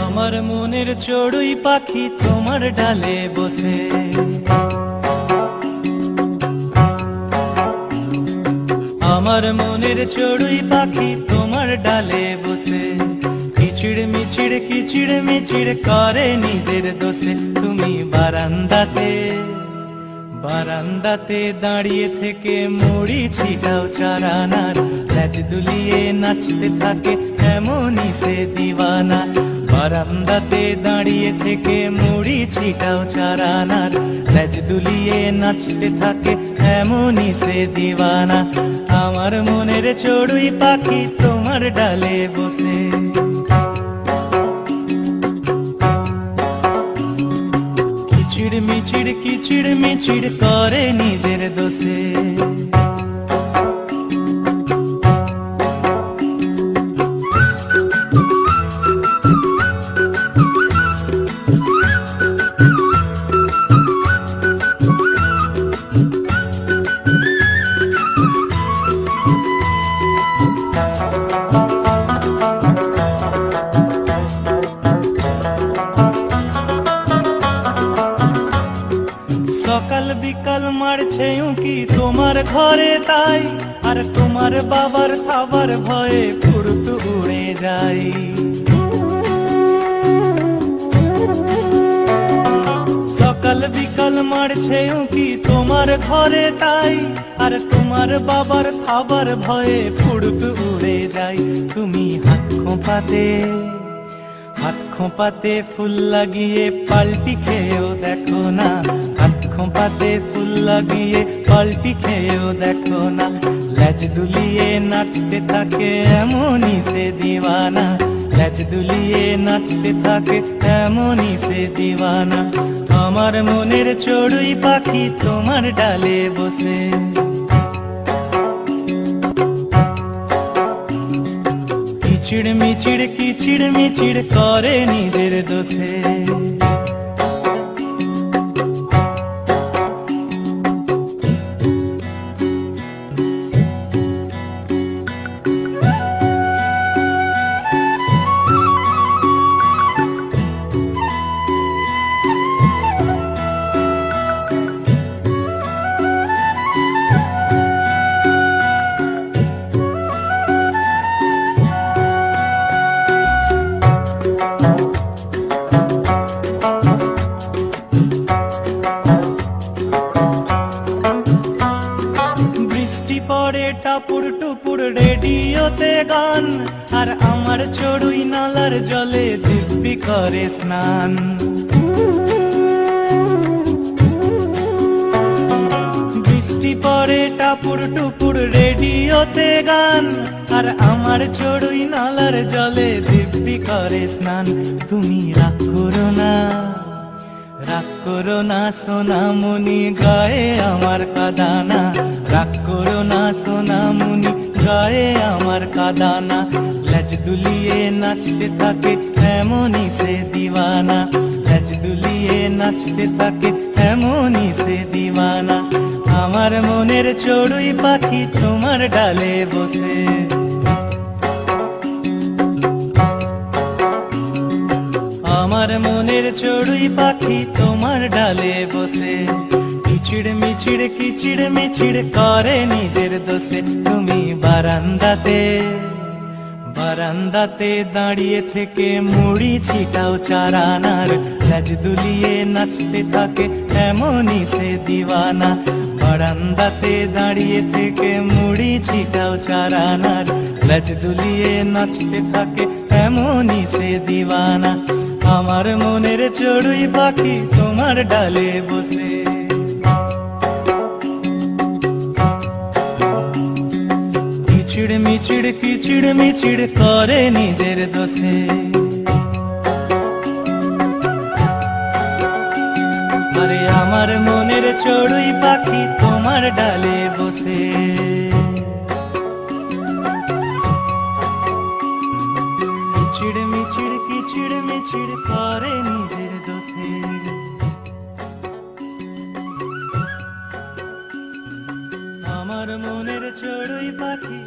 আমার মনের চড়ুই পাখি তোমার ডালে বসে, আমার মনের চড়ুই পাখি তোমার ডালে বসে, কিচিড় মিচিড় কিচিড় মিচিড় করে নিজের দোষে। তুমি বারান্দাতে বারান্দাতে দাঁড়িয়ে থেকে মুড়ি ছিটাও চারানার, ল্যাজ দুলিয়ে নাচতে থাকে এমনই সে দিওয়ানা। বারান্দাতে দাঁড়িয়ে থেকে মুড়ি ছিটাও চারানার, ল্যাজ দুলিয়ে নাচতে থাকে এমনই সে দিওয়ানা। আমার মনের চড়ুই পাখি তোমার ডালে বসে, কিচিড় মিচিড় কিচিড় মিচিড় করে নিজের দোষে। সকাল বিকাল মারছে উঁকি তোমার ঘরে তাই, আর তোমার বাবার খাবার ভয়ে ফুরত উড়ে যাই। সকাল বিকাল মারছে উঁকি তোমার ঘরে তাই, আর তোমার বাবার খাবার ভয়ে ফুরত উড়ে যাই। তুমি হাত খোঁপাতে ফুল লাগিয়ে পাল্টি খেয়েও দেখো না, হাত খোঁপাতে ফুল লাগিয়ে পাল্টি খেয়েও দেখো না। ল্যাজ দুলিয়ে নাচতে থাকে এমনই সে দিওয়ানা, ল্যাজ দুলিয়ে নাচতে থাকে এমনই সে দিওয়ানা। আমার মনের চড়ুই পাখি তোমার ডালে বসে, কিচিড় মিচিড় কিচিড় মিচিড় করে নিজের দোষে। পরে টাপুর টুপুর রেডিওতে গান, আর আমার চড়ুই নালার জলে দিব্যি করে স্নান। বৃষ্টি পরে টাপুর টুপুর রেডিওতে গান, আর আমার চড়ুই নালার জলে দিব্যি করে স্নান। তুমি রাগ করো না সোনামণি গায়ে আমার কাদানা, রাগ করো না সোনামণি গায়ে আমার কাদানা। ল্যাজ দুলিয়ে নাচতে থাকে এমনই সে দিওয়ানা, ল্যাজ দুলিয়ে নাচতে থাকে এমনই সে দিওয়ানা। আমার মনের চড়ুই পাখি তোমার ডালে বসে, আমার মনের চড়ুই পাখি তোমার ডালে বসে, কিচিড় মিচিড় কিচিড় মিচিড় করে নিজের দোষে। তুমি বারান্দাতে দাঁড়িয়ে থেকে মুড়ি ছিটাও চারানার, ল্যাজ দুলিয়ে নাচতে থাকে এমনই সে দিওয়ানা। বারান্দাতে দাঁড়িয়ে থেকে মুড়ি ছিটাও চারানার, ল্যাজ দুলিয়ে নাচতে থাকে এমনই সে দিওয়ানা। আমার মনের চড়ুই পাখি তোমার ডালে বসে, কিচিড় মিচিড় কিচিড় মিচিড় করে নিজের দোষে। আরে আমার মনের চড়ুই পাখি তোমার ডালে বসে, কিচিড় মিচিড় কিচিড় মিচিড় করে নিজের দোষে। আমার মনের চড়ুই পাখি